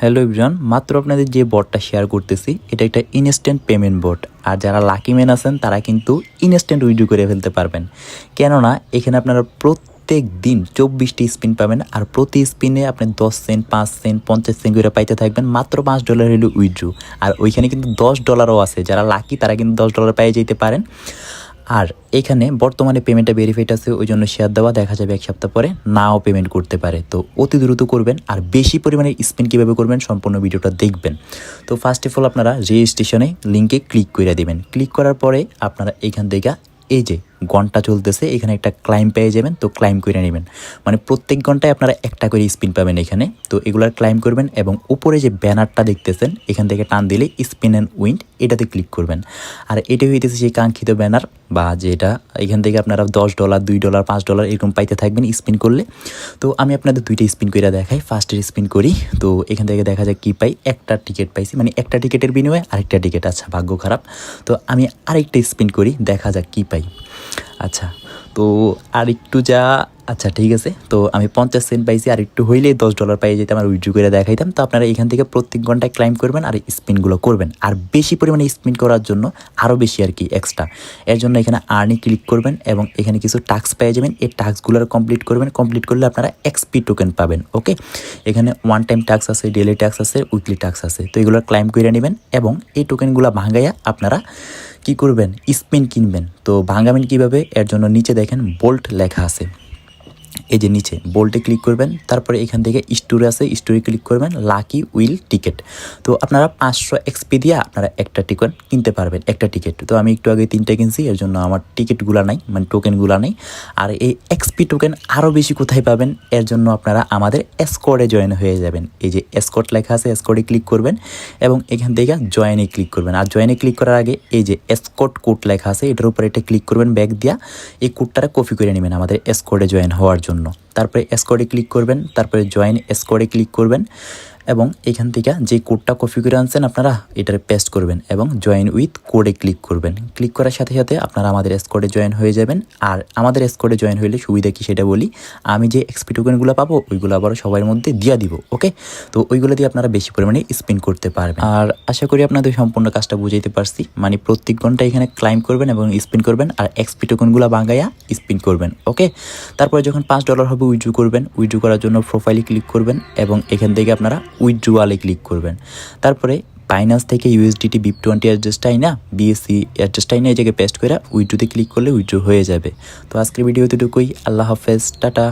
Hello everyone, মাত্র আপনাদের যে বটটা শেয়ার করতেছি এটা একটা ইনস্ট্যান্ট পেমেন্ট বট। আর যারা লাকি ম্যান আছেন তারা কিন্তু ইনস্ট্যান্ট উইথড্র করে ফেলতে পারবেন। কেননা এখানে আপনারা প্রত্যেক দিন 24টি স্পিন পাবেন, আর প্রতি স্পিনে আপনি 10 সেন্ট, 5 সেন্ট, 50 সেন্ট করে পাইতে থাকবেন। মাত্র $5 হলো উইথড্র। আর ওইখানে কিন্তু $10ও আছে, যারা লাকি তারা কিন্তু $10 পেয়ে যেতে পারেন। আর এখানে বর্তমানে পেমেন্টটা ভেরিফাইড আছে, ওই জন্য শেয়ার দেওয়া, দেখা যাবে এক সপ্তাহ পরে নাও পেমেন্ট করতে পারে। তো অতি দ্রুত করবেন, আর বেশি পরিমাণে স্পিন কীভাবে করবেন সম্পূর্ণ ভিডিওটা দেখবেন। তো ফার্স্ট অফ অল আপনারা রেজিস্ট্রেশনে লিঙ্কে ক্লিক করে দেবেন। ক্লিক করার পরে আপনারা এখান থেকে এই যে ঘন্টা চলতেছে এখানে একটা ক্লাইম পেয়ে যাবেন, তো ক্লাইম করে নেবেন। মানে প্রত্যেক ঘন্টায় আপনারা একটা করে স্পিন পাবেন এখানে। তো এগুলার ক্লাইম করবেন এবং উপরে যে ব্যানারটা দেখতেছেন এখান থেকে টান দিলে স্পিন অ্যান্ড উইন্ড এটাতে ক্লিক করবেন। আর এটা হইতেছে সেই কাঙ্ক্ষিত ব্যানার, বা যেটা এখান থেকে আপনারা $10, $2, $5 এরকম পাইতে থাকবেন স্পিন করলে। তো আমি আপনাদের দুইটা স্পিন করে দেখাই। ফার্স্টের স্পিন করি, তো এখান থেকে দেখা যায় কী পাই, একটা টিকিট পাইছি, মানে একটা টিকিটের বিনিময়ে আরেকটা টিকিট। আচ্ছা, ভাগ্য খারাপ। তো আমি আরেকটা স্পিন করি, দেখা যাক কী পাই। আচ্ছা, তো আর একটু আচ্ছা ঠিক আছে, তো আমি 50 সেন্ট পাইছি, আর একটু হইলেই $10 পাই যেতে আমার উইথড্র করে দেখাইতাম। তো আপনারা এখান থেকে প্রত্যেক ঘন্টায় ক্লাইম করবেন আর স্পিনগুলো করবেন। আর বেশি পরিমাণে স্পিন করার জন্য আরও বেশি আর কি এক্সট্রা, এর জন্য এখানে আর্নি ক্লিক করবেন এবং এখানে কিছু টাস্ক পেয়ে যাবেন। এই টাস্কগুলোর কমপ্লিট করবেন, কমপ্লিট করলে আপনারা এক্সপি টোকেন পাবেন। ওকে, এখানে ওয়ান টাইম টাস্ক আছে, ডেইলি টাস্ক আছে, উইকলি টাস্ক আছে। তো এগুলো ক্লাইম করে নেবেন এবং এই টোকেনগুলো ভাঙাইয়া আপনারা কি করবেন, স্পিন কিনবেন। তো ভাঙাবেন কীভাবে, এর জন্য নিচে দেখেন বোল্ট লেখা আছে, এই যে নিচে বোল্টে ক্লিক করবেন। তারপরে এখান থেকে স্টোরি আছে, স্টোরি ক্লিক করবেন, লাকি উইল টিকিট। তো আপনারা 500 এক্সপি দিয়ে আপনারা একটা টিকেট কিনতে পারবেন, একটা টিকিট। তো আমি একটু আগে 3টা কিনছি, এর জন্য আমার টিকিটগুলো নাই, মানে টোকেনগুলো নাই। আর এই এক্সপি টোকেন আরও বেশি কোথায় পাবেন, এর জন্য আপনারা আমাদের এসকোডে জয়েন হয়ে যাবেন। এই যে এসকোড লেখা আছে, এসকোডে ক্লিক করবেন এবং এখান থেকে জয়েনে ক্লিক করবেন। আর জয়েনে ক্লিক করার আগে এই যে এসকোড কোড লেখা আছে, এটার উপরে এটা ক্লিক করবেন, ব্যাক দিয়া এই কোডটারে কপি করে নেবেন আমাদের এসকোডে জয়েন হওয়ার জন্য। তারপরে এসকোডে ক্লিক করবেন, তারপরে জয়েন এসকোডে ক্লিক করবেন এবং এখান থেকে যে কোডটা কপি করে আনছেন আপনারা এটারে পেস্ট করবেন এবং জয়েন উইথ কোডে ক্লিক করবেন। ক্লিক করার সাথে সাথে আপনারা আমাদের এসকোডে জয়েন হয়ে যাবেন। আর আমাদের এসকোডে জয়েন হইলে সুবিধা কি সেটা বলি, আমি যে এক্সপি টোকেনগুলো পাবো ওইগুলো আবার সবার মধ্যে দিয়ে দিব। ওকে, তো ওইগুলো দিয়ে আপনারা বেশি পরিমাণে স্পিন করতে পারবেন। আর আশা করি আপনাদের সম্পূর্ণ কাজটা বুঝাইতে পারছি। মানে প্রত্যেক ঘন্টা এখানে ক্লাইম করবেন এবং স্পিন করবেন, আর এক্সপি টোকেনগুলো ভাঙাইয়া স্পিন করবেন। ওকে, তারপরে যখন $5 হবে উইথড্র করবেন। উইথড্র করার জন্য প্রোফাইলে ক্লিক করবেন এবং এখান থেকে আপনারা উইথড্রোয়ালে ক্লিক করবেন। তারপরে বাইনান্স থেকে USDT BIP20 অ্যাড্রেসটা আইনা, BSC অ্যাড্রেসটা আইনা এই জায়গায় পেস্ট করে উইথড্রোতে ক্লিক করলে উইথড্রো হয়ে যাবে। তো আজকের ভিডিও এতটুকুই। আল্লাহ হাফেজ, টাটা।